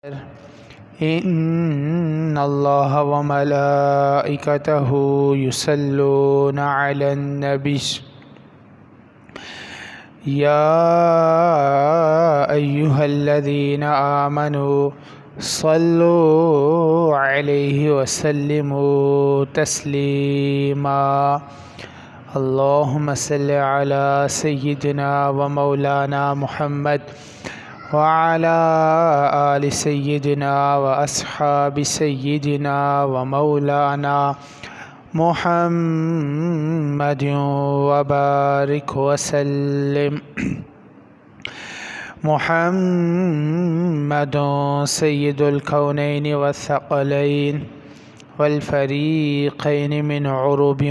إن الله وملائكته يصلون على النبي يا أيها الذين آمنوا صلوا عليه وسلموا تسليما اللهم صل على سيدنا ومولانا محمد وعلى آل سيدنا وأصحاب سيدنا ومولانا محمد وبارك وسلم. محمد سيد الكونين والثقلين والفريقين من عرب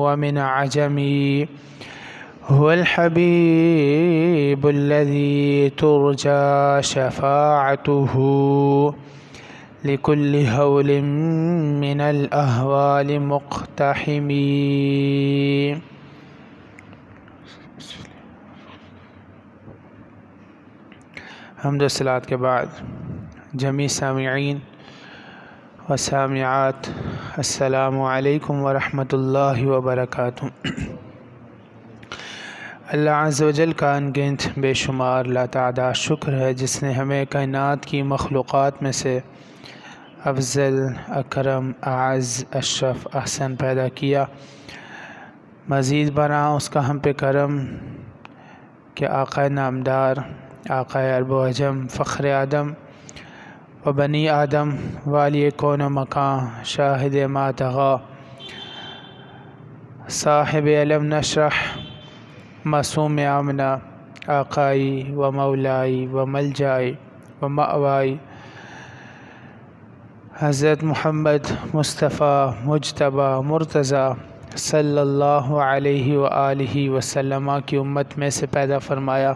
ومن عجم، هو الحبيب الذي ترجى شفاعته لكل هول من الأهوال مقتحم. حمد و صلات کے بعد جمیع سامعین و سامعات، السلام علیکم ورحمۃ اللہ وبرکاتہ. اللہ عز و جل کا انگنت بے شمار لاتعداد شکر ہے جس نے ہمیں کائنات کی مخلوقات میں سے افضل، اکرم، اعز، اشرف، احسن پیدا کیا. مزید بنا اس کا ہم پہ کرم کہ آقا نامدار، آقا ارب و عجم، فخر آدم و بنی آدم، والی کون و مکان، شاہد ما طغی، صاحب علم نشرح، معصوم آمنہ، آقائی و مولائی و ملجائی و مأوائی، حضرت محمد مصطفیٰ مجتبیٰ مرتضیٰ صلی اللہ علیہ وآلہ وسلم کی امت میں سے پیدا فرمایا.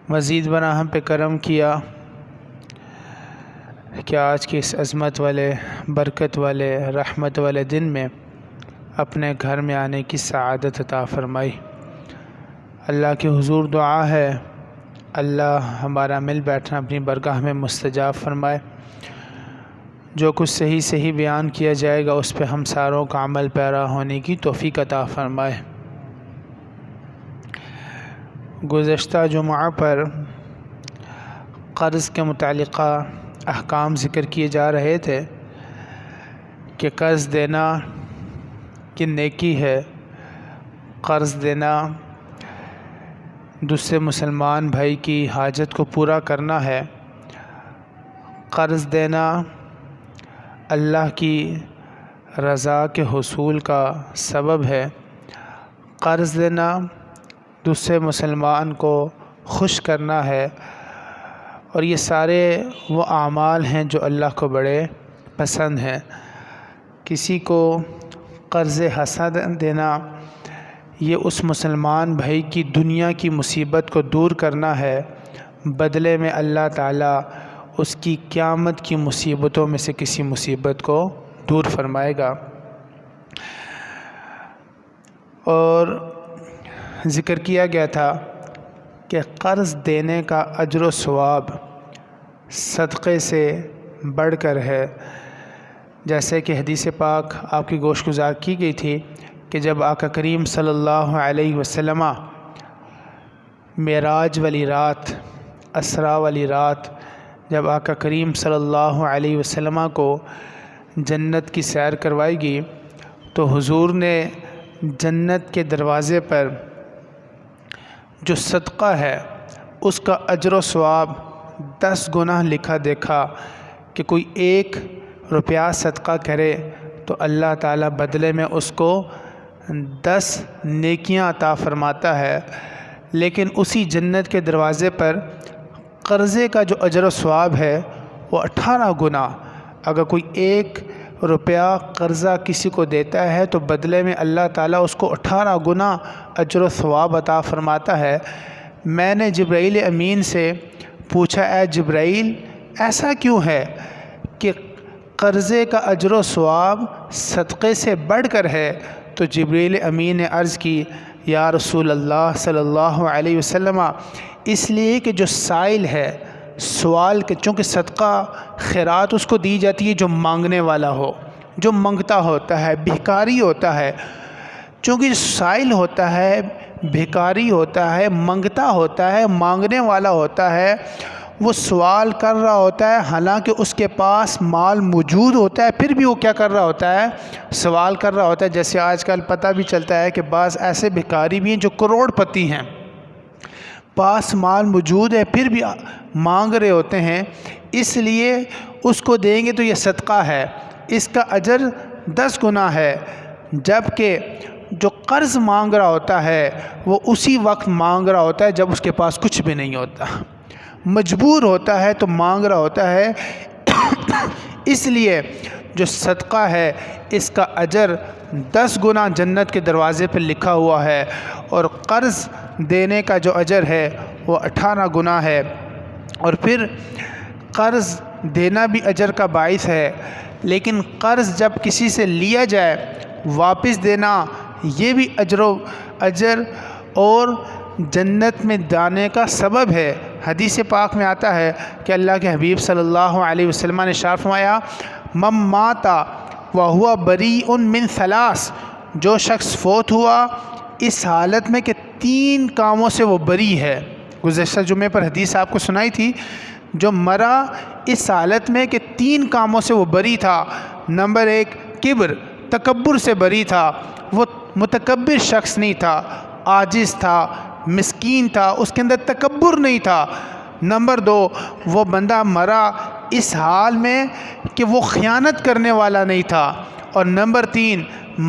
مزید بنا ہم پہ کرم کیا کہ آج کے اس عظمت والے، برکت والے، رحمت والے دن میں اپنے گھر میں آنے کی سعادت عطا فرمائی. اللہ کے حضور دعا ہے اللہ ہمارا مل بیٹھنا اپنی برگاہ میں مستجاب فرمائے. جو کچھ صحیح صحیح بیان کیا جائے گا اس پہ ہم ساروں کا عمل پیرا ہونے کی توفیق عطا فرمائے. گزشتہ جمعہ پر قرض کے متعلقہ احکام ذکر کیے جا رہے تھے کہ قرض دینا کی نیکی ہے، قرض دینا دوسرے مسلمان بھائی کی حاجت کو پورا کرنا ہے، قرض دینا اللہ کی رضا کے حصول کا سبب ہے، قرض دینا دوسرے مسلمان کو خوش کرنا ہے، اور یہ سارے وہ اعمال ہیں جو اللہ کو بڑے پسند ہیں. کسی کو قرض حسن دینا یہ اس مسلمان بھائی کی دنیا کی مصیبت کو دور کرنا ہے، بدلے میں اللہ تعالیٰ اس کی قیامت کی مصیبتوں میں سے کسی مصیبت کو دور فرمائے گا. اور ذکر کیا گیا تھا کہ قرض دینے کا اجر و ثواب صدقے سے بڑھ کر ہے. جیسے کہ حدیث پاک آپ کی گوش گزار کی گئی تھی کہ جب آقا کریم صلی اللہ علیہ وسلم معراج والی رات، اسرا والی رات، جب آقا کریم صلی اللہ علیہ وسلم کو جنت کی سیر کروائی گئی تو حضور نے جنت کے دروازے پر جو صدقہ ہے اس کا اجر و ثواب 10 گنا لکھا دیکھا کہ کوئی 1 روپیہ صدقہ کرے تو اللہ تعالیٰ بدلے میں اس کو 10 نیکیاں عطا فرماتا ہے. لیکن اسی جنت کے دروازے پر قرضے کا جو اجر و ثواب ہے وہ 18 گنا. اگر کوئی 1 روپیہ قرضہ کسی کو دیتا ہے تو بدلے میں اللہ تعالیٰ اس کو 18 گنا اجر و ثواب عطا فرماتا ہے. میں نے جبرائیل امین سے پوچھا، اے جبرائیل ایسا کیوں ہے کہ قرضے کا اجر و ثواب صدقے سے بڑھ کر ہے؟ تو جبرائیل امین نے عرض کی، یا رسول اللہ صلی اللہ علیہ وسلم، اس لیے کہ جو سائل ہے، سوال کے، چونکہ صدقہ خیرات اس کو دی جاتی ہے جو مانگنے والا ہو، جو منگتا ہوتا ہے، بھکاری ہوتا ہے. چونکہ سائل ہوتا ہے، بھکاری ہوتا ہے، منگتا ہوتا ہے، مانگنے والا ہوتا ہے، وہ سوال کر رہا ہوتا ہے حالانکہ اس کے پاس مال موجود ہوتا ہے، پھر بھی وہ کیا کر رہا ہوتا ہے؟ سوال کر رہا ہوتا ہے. جیسے آج کل پتہ بھی چلتا ہے کہ بعض ایسے بھکاری بھی ہیں جو کروڑ پتی ہیں، پاس مال موجود ہے پھر بھی مانگ رہے ہوتے ہیں. اس لیے اس کو دیں گے تو یہ صدقہ ہے، اس کا اجر 10 گنا ہے. جبکہ جو قرض مانگ رہا ہوتا ہے وہ اسی وقت مانگ رہا ہوتا ہے جب اس کے پاس کچھ بھی نہیں ہوتا، مجبور ہوتا ہے تو مانگ رہا ہوتا ہے. اس لیے جو صدقہ ہے اس کا اجر 10 گنا جنت کے دروازے پر لکھا ہوا ہے، اور قرض دینے کا جو اجر ہے وہ 18 گنا ہے. اور پھر قرض دینا بھی اجر کا باعث ہے، لیکن قرض جب کسی سے لیا جائے واپس دینا یہ بھی اجر اور جنت میں جانے کا سبب ہے. حدیث پاک میں آتا ہے کہ اللہ کے حبیب صلی اللہ علیہ وسلم نے ارشاد فرمایا، من مات وہو بریء من ثلاث، جو شخص فوت ہوا اس حالت میں کہ 3 کاموں سے وہ بری ہے. گزشتہ جمعے پر حدیث آپ کو سنائی تھی، جو مرا اس حالت میں کہ 3 کاموں سے وہ بری تھا. نمبر 1 کبر، تکبر سے بری تھا، وہ متکبر شخص نہیں تھا، عاجز تھا، مسکین تھا، اس کے اندر تکبر نہیں تھا. نمبر 2 وہ بندہ مرا اس حال میں کہ وہ خیانت کرنے والا نہیں تھا. اور نمبر 3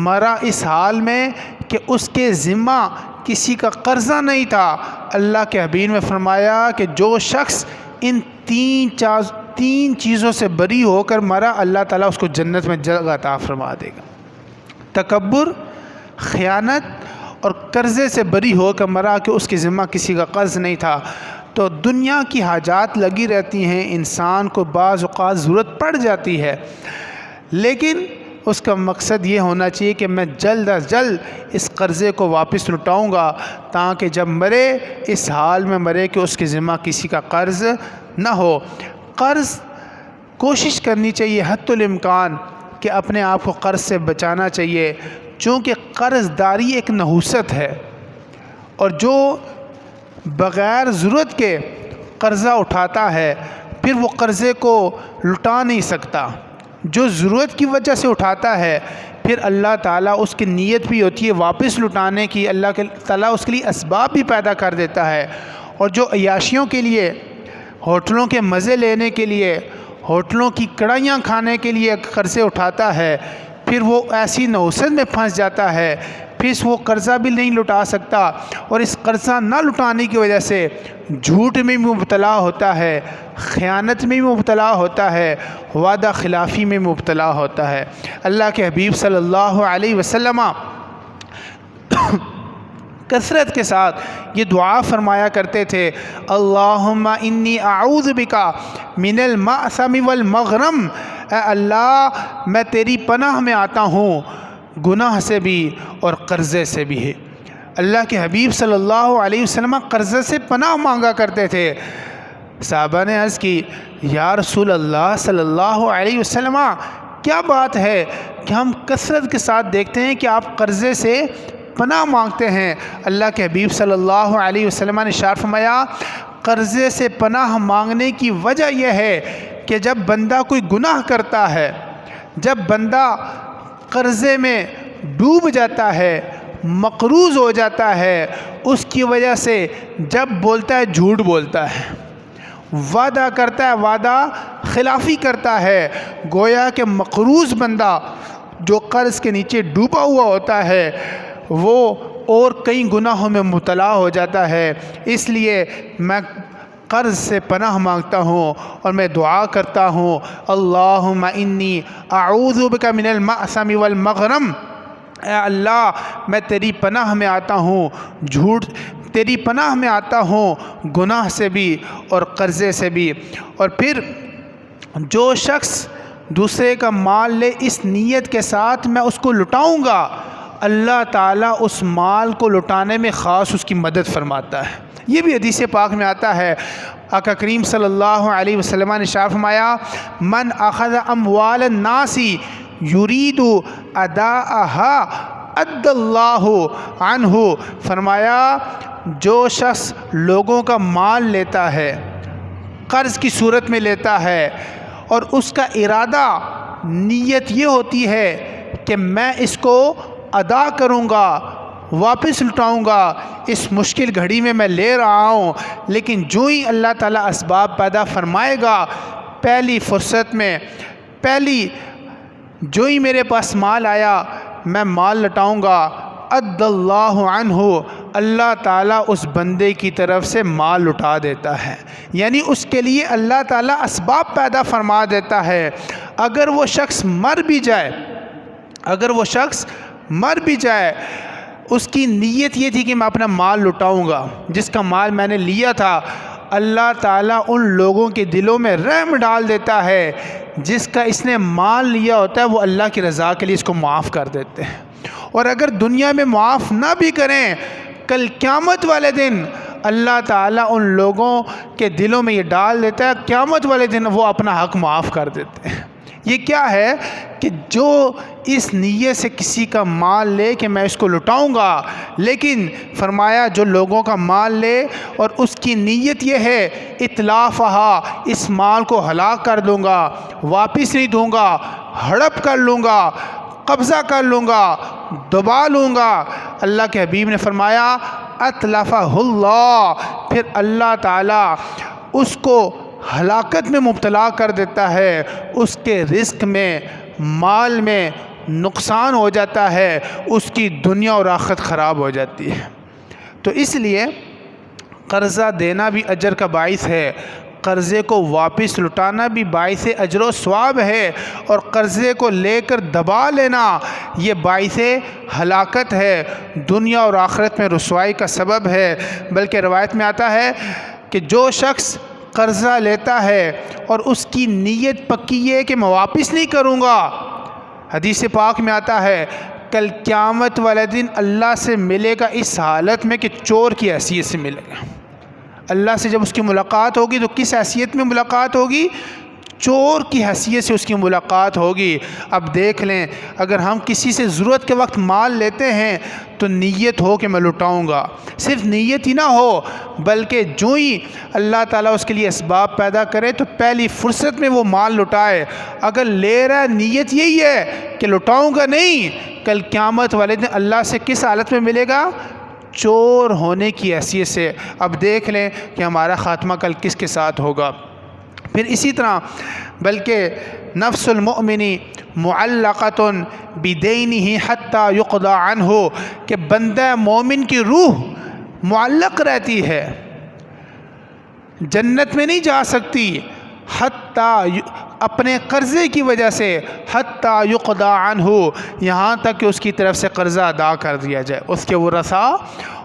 مرا اس حال میں کہ اس کے ذمہ کسی کا قرضہ نہیں تھا. اللہ کے حبیب نے فرمایا کہ جو شخص ان 3 چیزوں سے بری ہو کر مرا، اللہ تعالیٰ اس کو جنت میں جگہ عطا فرما دے گا. تکبر، خیانت اور قرضے سے بری ہو کر مرا کہ اس کے ذمہ کسی کا قرض نہیں تھا. تو دنیا کی حاجات لگی رہتی ہیں، انسان کو بعض اوقات ضرورت پڑ جاتی ہے، لیکن اس کا مقصد یہ ہونا چاہیے کہ میں جلد از جلد اس قرضے کو واپس لوٹاؤں گا، تاکہ جب مرے اس حال میں مرے کہ اس کے ذمہ کسی کا قرض نہ ہو. قرض کوشش کرنی چاہیے حتی الامکان کہ اپنے آپ کو قرض سے بچانا چاہیے، چونکہ قرض داری ایک نحوست ہے، اور جو بغیر ضرورت کے قرضہ اٹھاتا ہے پھر وہ قرضے کو لٹا نہیں سکتا. جو ضرورت کی وجہ سے اٹھاتا ہے پھر اللہ تعالیٰ اس کی نیت بھی ہوتی ہے واپس لٹانے کی، اللہ تعالیٰ اس کے لیے اسباب بھی پیدا کر دیتا ہے. اور جو عیاشیوں کے لیے، ہوٹلوں کے مزے لینے کے لیے، ہوٹلوں کی کڑھائیاں کھانے کے لیے قرضے اٹھاتا ہے، پھر وہ ایسی نحوست میں پھنس جاتا ہے، پھر وہ قرضہ بھی نہیں لٹا سکتا، اور اس قرضہ نہ لٹانے کی وجہ سے جھوٹ میں بھی مبتلا ہوتا ہے، خیانت میں بھی مبتلا ہوتا ہے، وعدہ خلافی میں مبتلا ہوتا ہے. اللہ کے حبیب صلی اللہ علیہ وسلم کثرت کے ساتھ یہ دعا فرمایا کرتے تھے، اللہم انی اعوذ بکا من المأثم والمغرم، اے اللہ میں تیری پناہ میں آتا ہوں گناہ سے بھی اور قرضے سے بھی. اللہ کے حبیب صلی اللہ علیہ وسلم قرضے سے پناہ مانگا کرتے تھے. صحابہ نے عرض کی، یا رسول اللہ صلی اللہ علیہ وسلم کیا بات ہے کہ ہم کثرت کے ساتھ دیکھتے ہیں کہ آپ قرضے سے پناہ مانگتے ہیں. اللہ کے حبیب صلی اللہ علیہ وسلم نے ارشاد فرمایا، قرضے سے پناہ مانگنے کی وجہ یہ ہے کہ جب بندہ کوئی گناہ کرتا ہے، جب بندہ قرضے میں ڈوب جاتا ہے، مقروض ہو جاتا ہے، اس کی وجہ سے جب بولتا ہے جھوٹ بولتا ہے، وعدہ کرتا ہے وعدہ خلافی کرتا ہے، گویا کہ مقروض بندہ جو قرض کے نیچے ڈوبا ہوا ہوتا ہے وہ اور کئی گناہوں میں مبتلا ہو جاتا ہے. اس لیے میں قرض سے پناہ مانگتا ہوں اور میں دعا کرتا ہوں، اللہم انی اعوذ بک من المأثم والمغرم، اے اللہ میں تیری پناہ میں آتا ہوں تیری پناہ میں آتا ہوں گناہ سے بھی اور قرضے سے بھی. اور پھر جو شخص دوسرے کا مال لے اس نیت کے ساتھ میں اس کو لٹاؤں گا، اللہ تعالیٰ اس مال کو لٹانے میں خاص اس کی مدد فرماتا ہے. یہ بھی حدیث پاک میں آتا ہے، آقا کریم صلی اللہ علیہ وسلم نے ارشاد فرمایا من اخذ اموال الناس یرید اداءها ادى اللہ عنہ، فرمایا جو شخص لوگوں کا مال لیتا ہے، قرض کی صورت میں لیتا ہے، اور اس کا ارادہ نیت یہ ہوتی ہے کہ میں اس کو ادا کروں گا، واپس لٹاؤں گا، اس مشکل گھڑی میں لے رہا ہوں، لیکن جو ہی اللہ تعالیٰ اسباب پیدا فرمائے گا، پہلی فرصت میں، جو ہی میرے پاس مال آیا میں مال لٹاؤں گا، اد اللہ عنہ، اللہ تعالیٰ اس بندے کی طرف سے مال لٹا دیتا ہے، یعنی اس کے لیے اللہ تعالیٰ اسباب پیدا فرما دیتا ہے۔ اگر وہ شخص مر بھی جائے، اس کی نیت یہ تھی کہ میں اپنا مال لٹاؤں گا، جس کا مال میں نے لیا تھا، اللہ تعالیٰ ان لوگوں کے دلوں میں رحم ڈال دیتا ہے، جس کا اس نے مال لیا ہوتا ہے وہ اللہ کی رضا کے لیے اس کو معاف کر دیتے ہیں۔ اور اگر دنیا میں معاف نہ بھی کریں، کل قیامت والے دن اللہ تعالیٰ ان لوگوں کے دلوں میں یہ ڈال دیتا ہے، قیامت والے دن وہ اپنا حق معاف کر دیتے ہیں۔ یہ کیا ہے کہ جو اس نیت سے کسی کا مال لے کہ میں اس کو لٹاؤں گا، لیکن فرمایا جو لوگوں کا مال لے اور اس کی نیت یہ ہے اتلافہا، اس مال کو ہلاک کر دوں گا، واپس نہیں دوں گا، ہڑپ کر لوں گا، قبضہ کر لوں گا، دبا لوں گا، اللہ کے حبیب نے فرمایا اتلفہ اللہ، پھر اللہ تعالیٰ اس کو ہلاکت میں مبتلا کر دیتا ہے، اس کے رزق میں، مال میں نقصان ہو جاتا ہے، اس کی دنیا اور آخرت خراب ہو جاتی ہے۔ تو اس لیے قرضہ دینا بھی اجر کا باعث ہے، قرضے کو واپس لٹانا بھی باعث اجر و ثواب ہے، اور قرضے کو لے کر دبا لینا یہ باعث ہلاکت ہے، دنیا اور آخرت میں رسوائی کا سبب ہے۔ بلکہ روایت میں آتا ہے کہ جو شخص قرضہ لیتا ہے اور اس کی نیت پکی ہے کہ میں واپس نہیں کروں گا، حدیث پاک میں آتا ہے کل قیامت والے دن اللہ سے ملے گا اس حالت میں کہ چور کی حیثیت سے ملے گا۔ اللہ سے جب اس کی ملاقات ہوگی تو کس حیثیت میں ملاقات ہوگی؟ چور کی حیثیت سے اس کی ملاقات ہوگی۔ اب دیکھ لیں، اگر ہم کسی سے ضرورت کے وقت مال لیتے ہیں تو نیت ہو کہ میں لٹاؤں گا، صرف نیت ہی نہ ہو بلکہ جو ہی اللہ تعالیٰ اس کے لیے اسباب پیدا کرے تو پہلی فرصت میں وہ مال لٹائے۔ اگر لے رہا نیت یہی ہے کہ لٹاؤں گا نہیں، کل قیامت والے دن اللہ سے کس حالت میں ملے گا؟ چور ہونے کی حیثیت سے۔ اب دیکھ لیں کہ ہمارا خاتمہ کل کس کے ساتھ ہوگا۔ پھر اسی طرح بلکہ نفس المؤمن معلقۃ بدینہ حتی یقضی عنہ، کہ بندہ مومن کی روح معلق رہتی ہے، جنت میں نہیں جا سکتی حتی اپنے قرضے کی وجہ سے، حتی یقضی عنہ، یہاں تک کہ اس کی طرف سے قرضہ ادا کر دیا جائے، اس کے ورثاء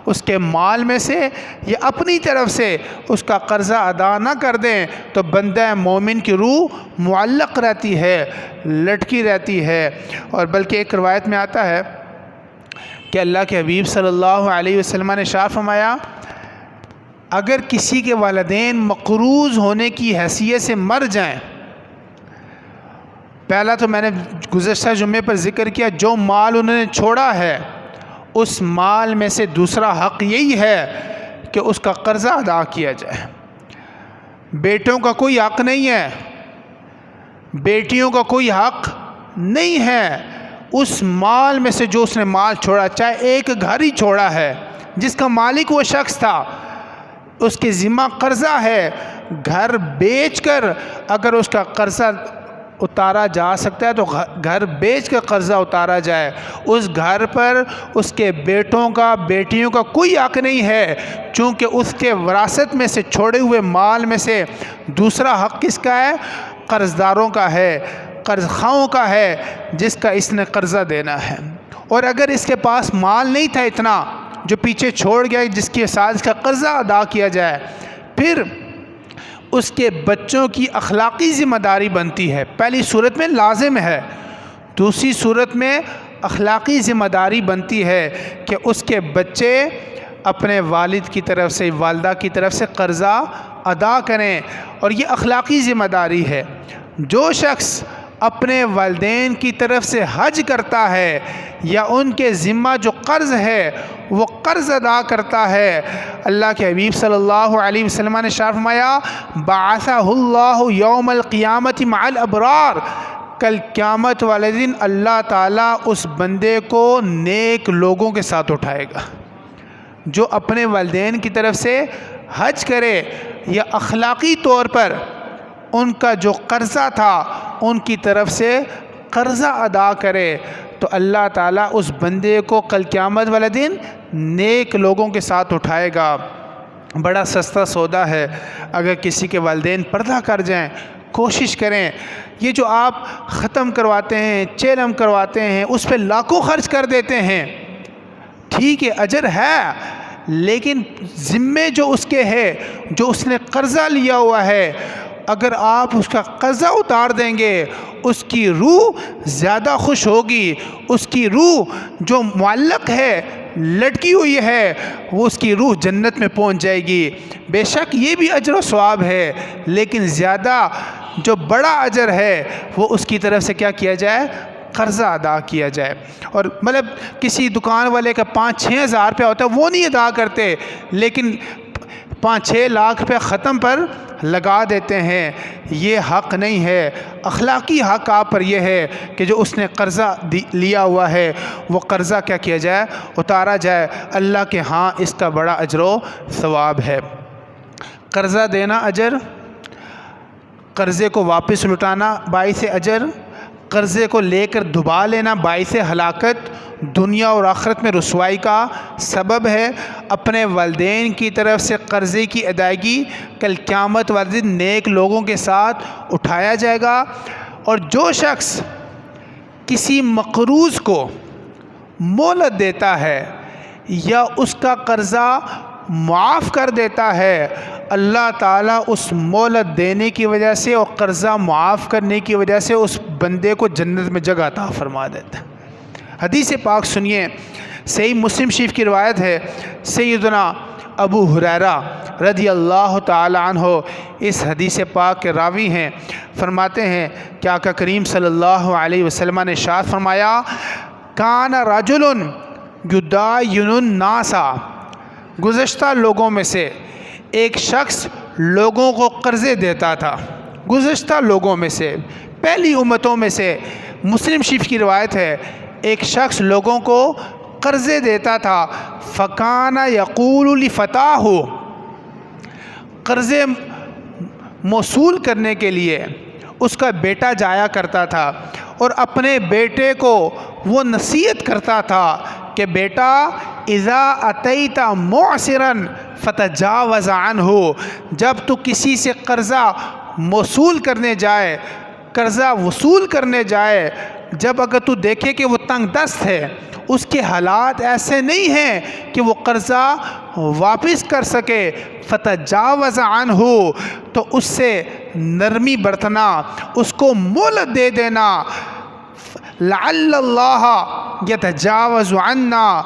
اس کے مال میں سے یا اپنی طرف سے اس کا قرضہ ادا نہ کر دیں تو بندہ مومن کی روح معلق رہتی ہے، لٹکی رہتی ہے۔ اور بلکہ ایک روایت میں آتا ہے کہ اللہ کے حبیب صلی اللہ علیہ وسلم نے ارشاد فرمایا اگر کسی کے والدین مقروض ہونے کی حیثیت سے مر جائیں، پہلا تو میں نے گزشتہ جمعے پر ذکر کیا جو مال انہوں نے چھوڑا ہے اس مال میں سے دوسرا حق یہی ہے کہ اس کا قرضہ ادا کیا جائے۔ بیٹوں کا کوئی حق نہیں ہے، بیٹیوں کا کوئی حق نہیں ہے، اس مال میں سے جو اس نے مال چھوڑا، چاہے ایک گھر ہی چھوڑا ہے جس کا مالک وہ شخص تھا، اس کے ذمہ قرضہ ہے، گھر بیچ کر اگر اس کا قرضہ اتارا جا سکتا ہے تو گھر بیچ کر قرضہ اتارا جائے۔ اس گھر پر اس کے بیٹوں کا، بیٹیوں کا کوئی حق نہیں ہے، چونکہ اس کے وراثت میں سے چھوڑے ہوئے مال میں سے دوسرا حق کس کا ہے؟ قرض داروں کا ہے، قرض خواہوں کا ہے، جس کا اس نے قرضہ دینا ہے۔ اور اگر اس کے پاس مال نہیں تھا اتنا جو پیچھے چھوڑ گیا جس کے ساتھ اس کا قرضہ ادا کیا جائے، پھر اس کے بچوں کی اخلاقی ذمہ داری بنتی ہے۔ پہلی صورت میں لازم ہے، دوسری صورت میں اخلاقی ذمہ داری بنتی ہے کہ اس کے بچے اپنے والد کی طرف سے، والدہ کی طرف سے قرضہ ادا کریں، اور یہ اخلاقی ذمہ داری ہے۔ جو شخص اپنے والدین کی طرف سے حج کرتا ہے یا ان کے ذمہ جو قرض ہے وہ قرض ادا کرتا ہے، اللہ کے حبیب صلی اللہ علیہ وسلم نے ارشاد فرمایا بعثہ اللہ یوم القیامت مع الابرار، کل قیامت والے دن اللہ تعالیٰ اس بندے کو نیک لوگوں کے ساتھ اٹھائے گا۔ جو اپنے والدین کی طرف سے حج کرے یا اخلاقی طور پر ان کا جو قرضہ تھا ان کی طرف سے قرضہ ادا کرے، تو اللہ تعالیٰ اس بندے کو کل قیامت والے دن نیک لوگوں کے ساتھ اٹھائے گا۔ بڑا سستا سودا ہے، اگر کسی کے والدین پردہ کر جائیں، کوشش کریں۔ یہ جو آپ ختم کرواتے ہیں، چیلم کرواتے ہیں، اس پہ لاکھوں خرچ کر دیتے ہیں، ٹھیک ہے اجر ہے، لیکن ذمے جو اس کے ہے، جو اس نے قرضہ لیا ہوا ہے، اگر آپ اس کا قرضہ اتار دیں گے اس کی روح زیادہ خوش ہوگی، اس کی روح جو معلق ہے، لٹکی ہوئی ہے، وہ اس کی روح جنت میں پہنچ جائے گی۔ بے شک یہ بھی اجر و ثواب ہے، لیکن زیادہ جو بڑا اجر ہے وہ اس کی طرف سے کیا کیا جائے؟ قرضہ ادا کیا جائے۔ اور مطلب کسی دکان والے کا 5-6 ہزار روپیہ ہوتا ہے وہ نہیں ادا کرتے، لیکن 5-6 لاکھ روپے ختم پر لگا دیتے ہیں، یہ حق نہیں ہے۔ اخلاقی حق آپ پر یہ ہے کہ جو اس نے قرضہ لیا ہوا ہے وہ قرضہ کیا کیا جائے؟ اتارا جائے۔ اللہ کے ہاں اس کا بڑا اجر و ثواب ہے۔ قرضہ دینا اجر، قرضے کو واپس لوٹانا باعث اجر، قرضے کو لے کر دبا لینا باعث ہلاکت، دنیا اور آخرت میں رسوائی کا سبب ہے۔ اپنے والدین کی طرف سے قرضے کی ادائیگی کل قیامت والے دن نیک لوگوں کے ساتھ اٹھایا جائے گا۔ اور جو شخص کسی مقروض کو مہلت دیتا ہے یا اس کا قرضہ معاف کر دیتا ہے، اللہ تعالیٰ اس مہلت دینے کی وجہ سے اور قرضہ معاف کرنے کی وجہ سے اس بندے کو جنت میں جگہ عطا فرما دیتا ہے۔ حدیث پاک سنیے، صحیح مسلم شریف کی روایت ہے، سیدنا ابو ہریرہ رضی اللہ تعالی عنہ اس حدیث پاک کے راوی ہیں، فرماتے ہیں کہ آقا کریم صلی اللہ علیہ وسلم نے ارشاد فرمایا کان رجل یداین الناس، گزشتہ لوگوں میں سے ایک شخص لوگوں کو قرضے دیتا تھا، گزشتہ لوگوں میں سے، پہلی امتوں میں سے۔ مسلم شریف کی روایت ہے ایک شخص لوگوں کو قرضے دیتا تھا، فکان یقول لفتاہ، قرضے موصول کرنے کے لیے اس کا بیٹا جایا کرتا تھا اور اپنے بیٹے کو وہ نصیحت کرتا تھا کہ بیٹا اذا اتیت معسرا فتجاوز عنہ، جب تو کسی سے قرضہ موصول کرنے جائے، قرضہ وصول کرنے جائے، جب اگر تو دیکھے کہ وہ تنگ دست ہے، اس کے حالات ایسے نہیں ہیں کہ وہ قرضہ واپس کر سکے، فتجاوز عنہ، تو اس سے نرمی برتنا، اس کو مہلت دے دینا، لعل اللہ یتجاوز عنا،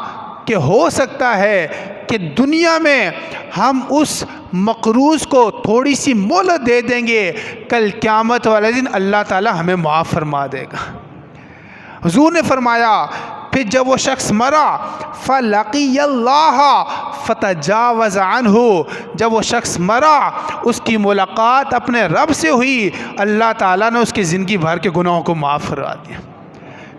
کہ ہو سکتا ہے کہ دنیا میں ہم اس مقروض کو تھوڑی سی مہلت دے دیں گے، کل قیامت والے دن اللہ تعالی ہمیں معاف فرما دے گا۔ حضور نے فرمایا پھر جب وہ شخص مرا فلقی اللہ فتجاوز عنہ، جب وہ شخص مرا اس کی ملاقات اپنے رب سے ہوئی، اللہ تعالیٰ نے اس کی زندگی بھر کے گناہوں کو معاف کروا دیا۔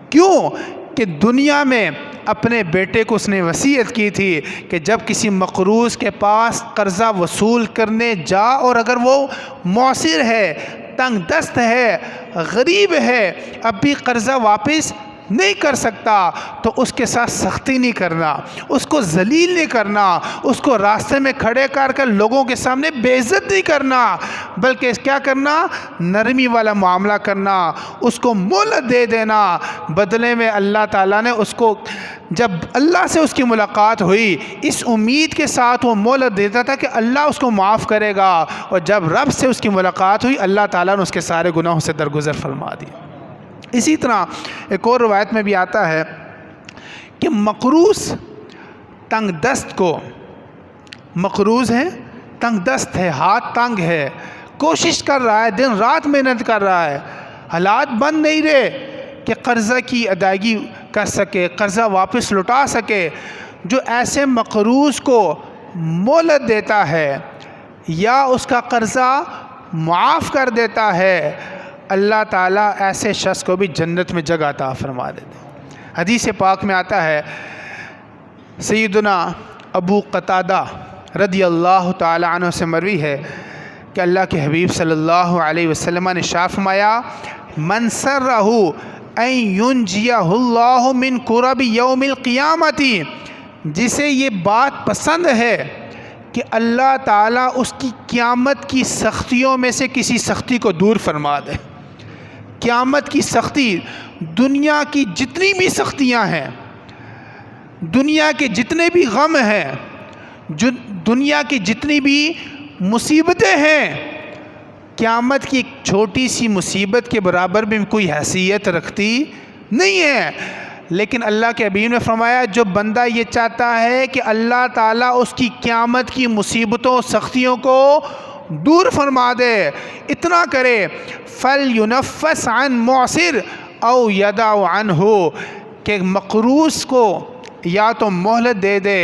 کیوں کہ دنیا میں اپنے بیٹے کو اس نے وصیت کی تھی کہ جب کسی مقروض کے پاس قرضہ وصول کرنے جا اور اگر وہ معسر ہے، تنگ دست ہے، غریب ہے، اب بھی قرضہ واپس نہیں کر سکتا، تو اس کے ساتھ سختی نہیں کرنا، اس کو ذلیل نہیں کرنا، اس کو راستے میں کھڑے کر کر لوگوں کے سامنے بے عزت نہیں کرنا، بلکہ کیا کرنا؟ نرمی والا معاملہ کرنا، اس کو مہلت دے دینا۔ بدلے میں اللہ تعالیٰ نے اس کو، جب اللہ سے اس کی ملاقات ہوئی، اس امید کے ساتھ وہ مہلت دیتا تھا کہ اللہ اس کو معاف کرے گا، اور جب رب سے اس کی ملاقات ہوئی اللہ تعالیٰ نے اس کے سارے گناہوں سے درگزر فرما دیا۔ اسی طرح ایک اور روایت میں بھی آتا ہے کہ مقروض تنگ دست کو مقروض ہے، تنگ دست ہے، ہاتھ تنگ ہے، کوشش کر رہا ہے، دن رات محنت کر رہا ہے، حالات بن نہیں رہے کہ قرضہ کی ادائیگی کر سکے، قرضہ واپس لوٹا سکے، جو ایسے مقروض کو مہلت دیتا ہے یا اس کا قرضہ معاف کر دیتا ہے، اللہ تعالیٰ ایسے شخص کو بھی جنت میں جگہ عطا فرما دیتے ہیں۔ حدیث پاک میں آتا ہے، سیدنا ابو قتادہ رضی اللہ تعالی عنہ سے مروی ہے کہ اللہ کے حبیب صلی اللہ علیہ وسلم نے ارشاد فرمایا، من سرہ ان ینجیہ اللہ من کرب یوم القیامت، جسے یہ بات پسند ہے کہ اللہ تعالیٰ اس کی قیامت کی سختیوں میں سے کسی سختی کو دور فرما دے۔ قیامت کی سختی، دنیا کی جتنی بھی سختیاں ہیں، دنیا کے جتنے بھی غم ہیں، دنیا کی جتنی بھی مصیبتیں ہیں، قیامت کی ایک چھوٹی سی مصیبت کے برابر بھی کوئی حیثیت رکھتی نہیں ہے۔ لیکن اللہ کے حبیب نے فرمایا، جو بندہ یہ چاہتا ہے کہ اللہ تعالیٰ اس کی قیامت کی مصیبتوں سختیوں کو دور فرما دے، اتنا کرے، فَلْيُنَفَّسْ عَنْ مُعْسِرْ اَوْ يَدَعُ عَنْهُ، کہ مقروض کو یا تو مہلت دے دے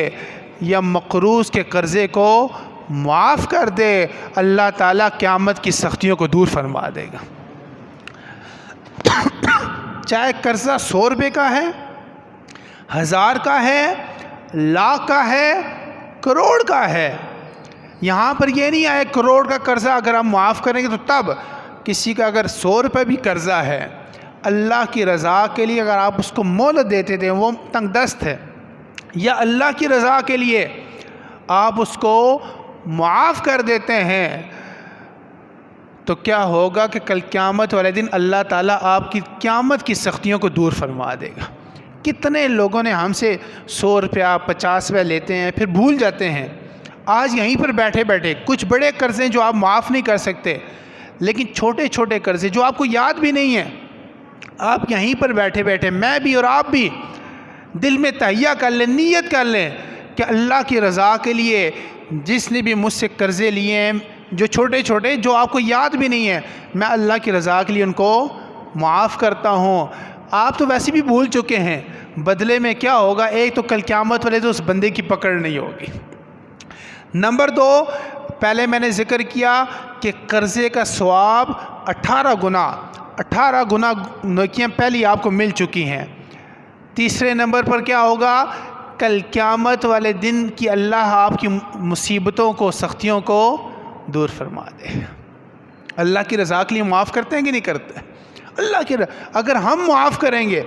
یا مقروض کے قرضے کو معاف کر دے، اللہ تعالیٰ قیامت کی سختیوں کو دور فرما دے گا۔ چاہے قرضہ 100 روپے کا ہے، 1000 کا ہے، لاکھ کا ہے، کروڑ کا ہے، یہاں پر یہ نہیں آئے کروڑ کا قرضہ اگر ہم معاف کریں گے تو تب، کسی کا اگر 100 روپے بھی قرضہ ہے، اللہ کی رضا کے لیے اگر آپ اس کو مہلت دیتے تھے، وہ تنگ دست ہے، یا اللہ کی رضا کے لیے آپ اس کو معاف کر دیتے ہیں، تو کیا ہوگا کہ کل قیامت والے دن اللہ تعالیٰ آپ کی قیامت کی سختیوں کو دور فرما دے گا۔ کتنے لوگوں نے ہم سے 100 روپیہ 50 روپیہ لیتے ہیں پھر بھول جاتے ہیں۔ آج یہیں پر بیٹھے بیٹھے کچھ بڑے قرضے جو آپ معاف نہیں کر سکتے، لیکن چھوٹے چھوٹے قرضے جو آپ کو یاد بھی نہیں ہیں، آپ یہیں پر بیٹھے بیٹھے، میں بھی اور آپ بھی دل میں تہیہ کر لیں، نیت کر لیں کہ اللہ کی رضا کے لیے جس نے بھی مجھ سے قرضے لیے ہیں، جو چھوٹے چھوٹے جو آپ کو یاد بھی نہیں ہیں، میں اللہ کی رضا کے لیے ان کو معاف کرتا ہوں۔ آپ تو ویسے بھی بھول چکے ہیں، بدلے میں کیا ہوگا؟ ایک تو کل قیامت والے تو اس بندے کی پکڑ نہیں ہوگی۔ نمبر 2، پہلے میں نے ذکر کیا کہ قرضے کا ثواب 18 گنا نیکیاں پہلی آپ کو مل چکی ہیں۔ تیسرے نمبر پر کیا ہوگا؟ کل قیامت والے دن کی اللہ آپ کی مصیبتوں کو، سختیوں کو دور فرما دے۔ اللہ کی رضا کے لیے معاف کرتے ہیں کہ نہیں کرتے؟ اللہ کی اگر ہم معاف کریں گے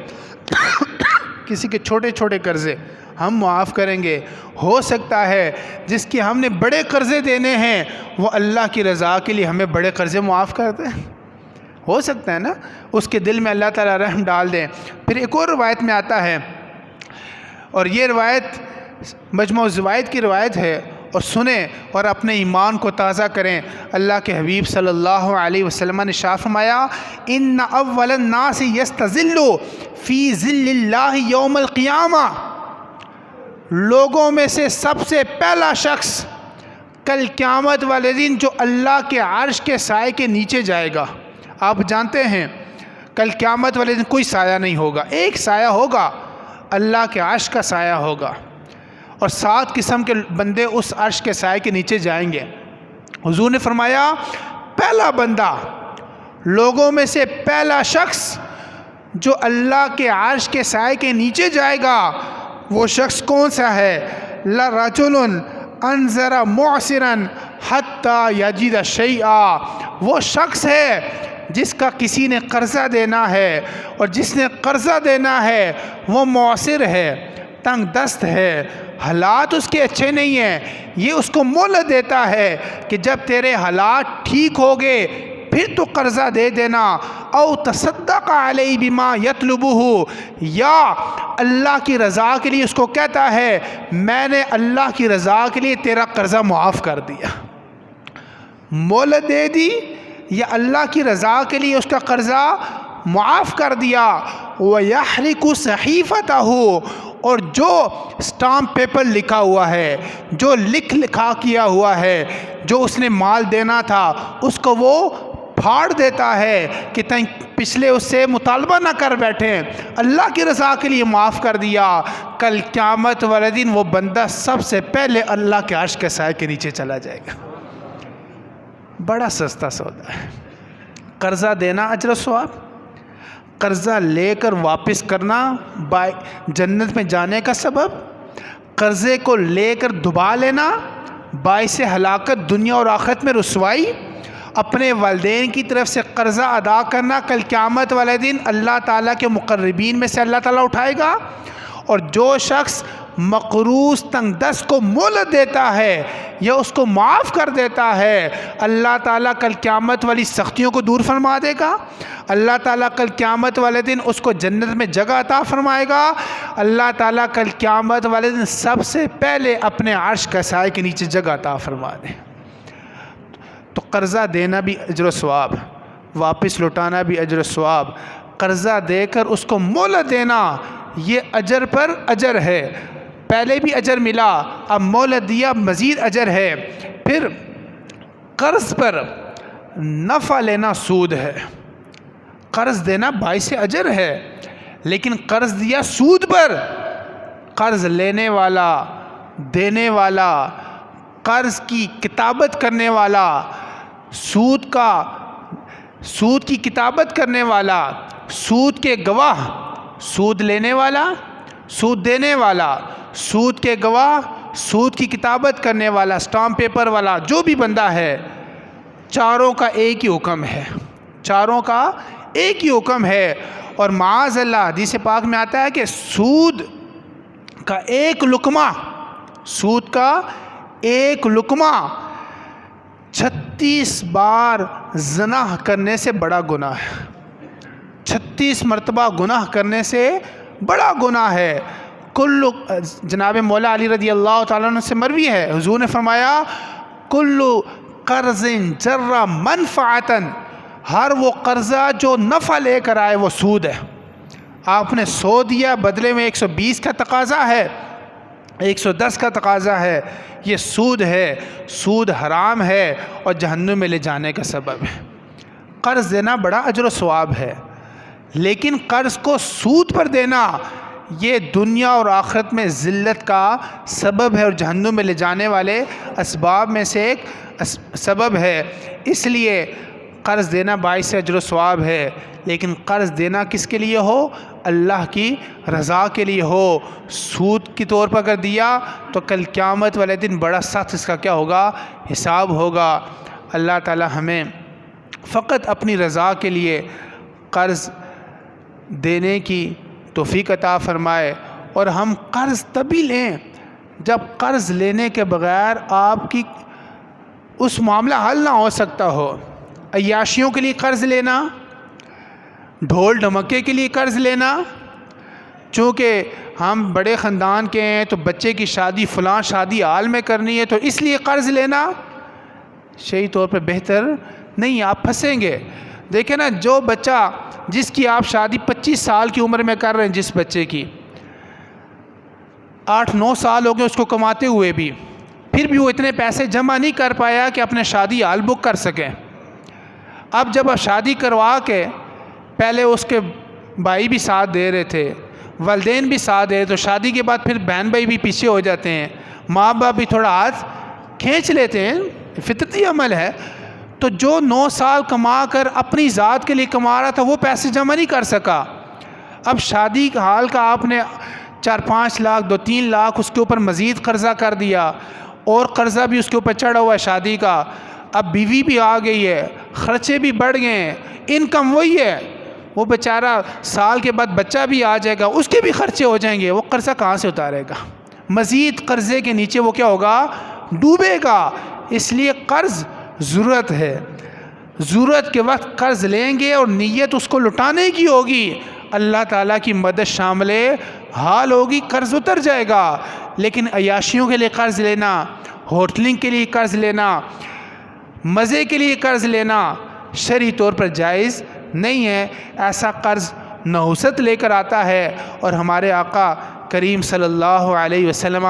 کسی کے چھوٹے چھوٹے قرضے ہم معاف کریں گے، ہو سکتا ہے جس کے ہم نے بڑے قرضے دینے ہیں وہ اللہ کی رضا کے لیے ہمیں بڑے قرضے معاف کر دیں، ہو سکتا ہے نا، اس کے دل میں اللہ تعالیٰ رحم ڈال دیں۔ پھر ایک اور روایت میں آتا ہے، اور یہ روایت مجموع الزوائد کی روایت ہے، اور سنیں اور اپنے ایمان کو تازہ کریں۔ اللہ کے حبیب صلی اللہ علیہ وسلم نے ارشاد فرمایا، ان اول الناس یستظل فی ظل اللہ یوم القیامہ، لوگوں میں سے سب سے پہلا شخص کل قیامت والے دن جو اللہ کے عرش کے سائے کے نیچے جائے گا۔ آپ جانتے ہیں کل قیامت والے دن کوئی سایہ نہیں ہوگا، ایک سایہ ہوگا، اللہ کے عرش کا سایہ ہوگا، اور 7 قسم کے بندے اس عرش کے سائے کے نیچے جائیں گے۔ حضور نے فرمایا، پہلا بندہ، لوگوں میں سے پہلا شخص جو اللہ کے عرش کے سائے کے نیچے جائے گا، وہ شخص کون سا ہے؟ لَرَجُلٌ أَنذَرَ مُعْسِرًا حَتَّى يَجِدَ شَيْئًا، وہ شخص ہے جس کا کسی نے قرضہ دینا ہے، اور جس نے قرضہ دینا ہے وہ معسر ہے، تنگ دست ہے، حالات اس کے اچھے نہیں ہیں، یہ اس کو مہلت دیتا ہے کہ جب تیرے حالات ٹھیک ہو گئے پھر تو قرضہ دے دینا، او تصدق علیہ بما یطلبہ، یا اللہ کی رضا کے لیے اس کو کہتا ہے میں نے اللہ کی رضا کے لیے تیرا قرضہ معاف کر دیا، مہلت دے دی یا اللہ کی رضا کے لیے اس کا قرضہ معاف کر دیا۔ وَيَحْرِقُ صَحِيفَتَهُ، اور جو اسٹامپ پیپر لکھا ہوا ہے، جو لکھا کیا ہوا ہے، جو اس نے مال دینا تھا، اس کو وہ پھاڑ دیتا ہے کہ تم پچھلے اس سے مطالبہ نہ کر بیٹھیں، اللہ کی رضا کے لیے معاف کر دیا، کل قیامت والے دن وہ بندہ سب سے پہلے اللہ کے عرش کے سائے کے نیچے چلا جائے گا۔ بڑا سستا سودا ہے۔ قرضہ دینا اجر و ثواب، قرضہ لے کر واپس کرنا جنت میں جانے کا سبب، قرضے کو لے کر دبا لینا باعث ہلاکت دنیا اور آخرت میں رسوائی، اپنے والدین کی طرف سے قرضہ ادا کرنا کل قیامت والے دن اللہ تعالیٰ کے مقربین میں سے اللہ تعالیٰ اٹھائے گا، اور جو شخص مقروض تنگ دست کو مہلت دیتا ہے یا اس کو معاف کر دیتا ہے، اللہ تعالیٰ کل قیامت والی سختیوں کو دور فرما دے گا، اللہ تعالیٰ کل قیامت والے دن اس کو جنت میں جگہ عطا فرمائے گا، اللہ تعالیٰ کل قیامت والے دن سب سے پہلے اپنے عرش کے سائے کے نیچے جگہ عطا فرما دے۔ تو قرضہ دینا بھی اجر و ثواب، واپس لوٹانا بھی اجر و ثواب، قرضہ دے کر اس کو مہلت دینا یہ اجر پر اجر ہے، پہلے بھی اجر ملا، اب مہلت دیا مزید اجر ہے۔ پھر قرض پر نفع لینا سود ہے، قرض دینا باعث اجر ہے، لیکن قرض دیا سود پر، قرض لینے والا، دینے والا، قرض کی کتابت کرنے والا، سود کی کتابت کرنے والا، سود کے گواہ، سود لینے والا، سود دینے والا، سود کے گواہ، سود کی کتابت کرنے والا، اسٹامپ پیپر والا، جو بھی بندہ ہے، چاروں کا ایک ہی حکم ہے، چاروں کا ایک ہی حکم ہے۔ اور معاذ اللہ حدیث پاک میں آتا ہے کہ سود کا ایک لقمہ، سود کا ایک لقمہ 36 بار زنا کرنے سے بڑا گناہ ہے، 36 مرتبہ گناہ کرنے سے بڑا گناہ ہے۔ جناب مولا علی رضی اللہ تعالیٰ عنہ سے مروی ہے، حضور نے فرمایا کل قرض جر منفعتا، ہر وہ قرضہ جو نفع لے کر آئے وہ سود ہے۔ آپ نے 100 دیا، بدلے میں 120 کا تقاضا ہے، 110 کا تقاضا ہے، یہ سود ہے، سود حرام ہے اور جہنم میں لے جانے کا سبب ہے۔ قرض دینا بڑا اجر و ثواب ہے، لیکن قرض کو سود پر دینا یہ دنیا اور آخرت میں ذلت کا سبب ہے اور جہنم میں لے جانے والے اسباب میں سے ایک سبب ہے۔ اس لیے قرض دینا باعث اجر و ثواب ہے، لیکن قرض دینا کس کے لیے ہو؟ اللہ کی رضا کے لیے ہو۔ سود کے طور پر اگر دیا تو کل قیامت والے دن بڑا سخت اس کا کیا ہوگا؟ حساب ہوگا۔ اللہ تعالی ہمیں فقط اپنی رضا کے لیے قرض دینے کی توفیق عطا فرمائے، اور ہم قرض تبھی لیں جب قرض لینے کے بغیر آپ کی اس معاملہ حل نہ ہو سکتا ہو۔ عیاشیوں کے لیے قرض لینا، ڈھول ڈھمکے کے لیے قرض لینا، چونکہ ہم بڑے خاندان کے ہیں تو بچے کی شادی فلاں شادی حال میں کرنی ہے تو اس لیے قرض لینا شرعی طور پہ بہتر نہیں، آپ پھنسیں گے۔ دیکھیں نا، جو بچہ جس کی آپ شادی 25 سال کی عمر میں کر رہے ہیں، جس بچے کی 8-9 سال ہو گئے اس کو کماتے ہوئے بھی، پھر بھی وہ اتنے پیسے جمع نہیں کر پایا کہ اپنے شادی حال بک کر سکیں۔ اب جب شادی کروا کے، پہلے اس کے بھائی بھی ساتھ دے رہے تھے، والدین بھی ساتھ دے رہے، تو شادی کے بعد پھر بہن بھائی بھی پیچھے ہو جاتے ہیں، ماں باپ بھی تھوڑا ہاتھ کھینچ لیتے ہیں، فطرتی عمل ہے۔ تو جو 9 سال کما کر اپنی ذات کے لیے کما رہا تھا وہ پیسے جمع نہیں کر سکا، اب شادی کا حال کا آپ نے 4-5 لاکھ 2-3 لاکھ اس کے اوپر مزید قرضہ کر دیا، اور قرضہ بھی اس کے اوپر چڑھا ہوا ہے شادی کا، اب بیوی بھی آ گئی ہے، خرچے بھی بڑھ گئے ہیں، انکم وہی ہے، وہ بیچارہ سال کے بعد بچہ بھی آ جائے گا، اس کے بھی خرچے ہو جائیں گے، وہ قرضہ کہاں سے اتارے گا؟ مزید قرضے کے نیچے وہ کیا ہوگا؟ ڈوبے گا۔ اس لیے قرض ضرورت ہے، ضرورت کے وقت قرض لیں گے اور نیت اس کو لٹانے کی ہوگی، اللہ تعالیٰ کی مدد شامل حال ہوگی، قرض اتر جائے گا۔ لیکن عیاشیوں کے لیے قرض لینا، ہوٹلنگ کے لیے قرض لینا، مزے کے لیے قرض لینا شرعی طور پر جائز نہیں ہے۔ ایسا قرض نحوست لے کر آتا ہے، اور ہمارے آقا کریم صلی اللہ علیہ وسلم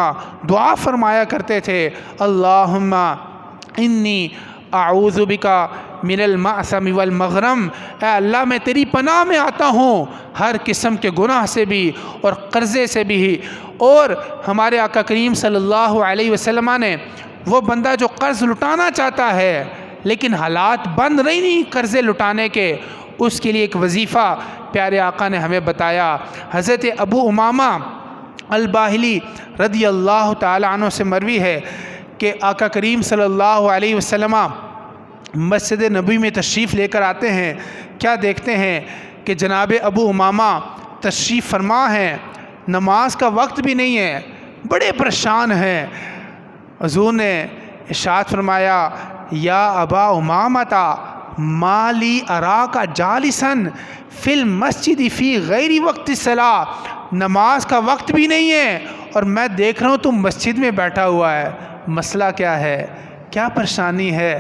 دعا فرمایا کرتے تھے، اللہم انی اعوذ بکا من المعصم والمغرم، اے اللہ میں تیری پناہ میں آتا ہوں ہر قسم کے گناہ سے بھی اور قرضے سے بھی۔ اور ہمارے آقا کریم صلی اللہ علیہ وسلم نے وہ بندہ جو قرض لٹانا چاہتا ہے لیکن حالات بند نہیں قرضے لٹانے کے، اس کے لیے ایک وظیفہ پیارے آقا نے ہمیں بتایا۔ حضرت ابو امامہ الباہلی رضی اللہ تعالی عنہ سے مروی ہے کہ آقا کریم صلی اللہ علیہ وسلم مسجد نبوی میں تشریف لے کر آتے ہیں، کیا دیکھتے ہیں کہ جناب ابو امامہ تشریف فرما ہیں، نماز کا وقت بھی نہیں ہے، بڑے پریشان ہیں۔ حضور نے ارشاد فرمایا، یا ابا امامہ ما لی اراک جالسا فی المسجد فی غیر وقت الصلاۃ، نماز کا وقت بھی نہیں ہے اور میں دیکھ رہا ہوں تم مسجد میں بیٹھا ہوا ہے، مسئلہ کیا ہے، کیا پریشانی ہے؟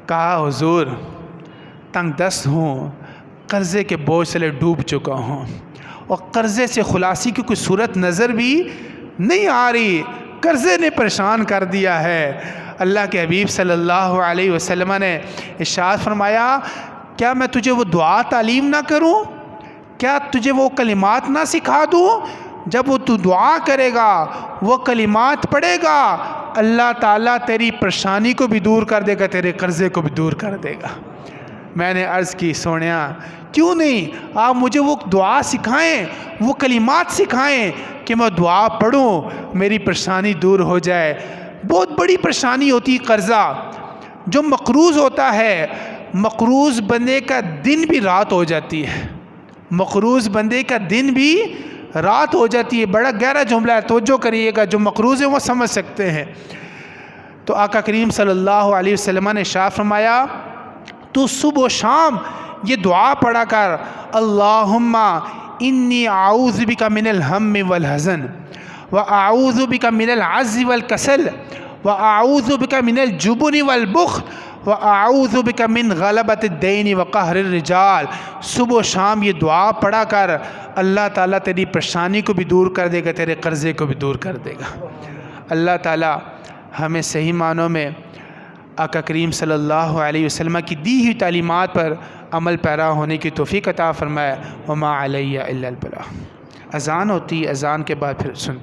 کہا حضور تنگ دست ہوں، قرضے کے بوجھ سے ڈوب چکا ہوں اور قرضے سے خلاصی کی کوئی صورت نظر بھی نہیں آ رہی، قرضے نے پریشان کر دیا ہے۔ اللہ کے حبیب صلی اللہ علیہ وسلم نے ارشاد فرمایا، کیا میں تجھے وہ دعا تعلیم نہ کروں؟ کیا تجھے وہ کلمات نہ سکھا دوں؟ جب وہ تو دعا کرے گا، وہ کلمات پڑھے گا، اللہ تعالیٰ تیری پریشانی کو بھی دور کر دے گا، تیرے قرضے کو بھی دور کر دے گا۔ میں نے عرض کی، سونیا کیوں نہیں آپ مجھے وہ دعا سکھائیں، وہ کلمات سکھائیں کہ میں دعا پڑھوں، میری پریشانی دور ہو جائے۔ بہت بڑی پریشانی ہوتی قرضہ، جو مقروض ہوتا ہے، مقروض بندے کا دن بھی رات ہو جاتی ہے، مقروض بندے کا دن بھی رات ہو جاتی ہے۔ بڑا گہرا جملہ ہے، توجہ کریے گا، جو مقروض ہیں وہ سمجھ سکتے ہیں۔ تو آقا کریم صلی اللہ علیہ وسلم نے ارشاد فرمایا، تو صبح و شام یہ دعا پڑھا کر، اللہم انی اعوذ بک من الہم والحزن واعوذ بک من العجز والکسل واعوذ بک من الجبن والبخل واعوذ بک من غلبۃ الدین وقہر الرجال۔ صبح و شام یہ دعا پڑھا کر، اللہ تعالیٰ تیری پریشانی کو بھی دور کر دے گا، تیرے قرضے کو بھی دور کر دے گا۔ اللہ تعالیٰ ہمیں صحیح معنوں میں آقا کریم صلی اللہ علیہ وسلم کی دی ہوئی تعلیمات پر عمل پیرا ہونے کی توفیق عطا فرمائے۔ وما علیہ الا البلاغ۔ اذان ہوتی، اذان کے بعد پھر سنتے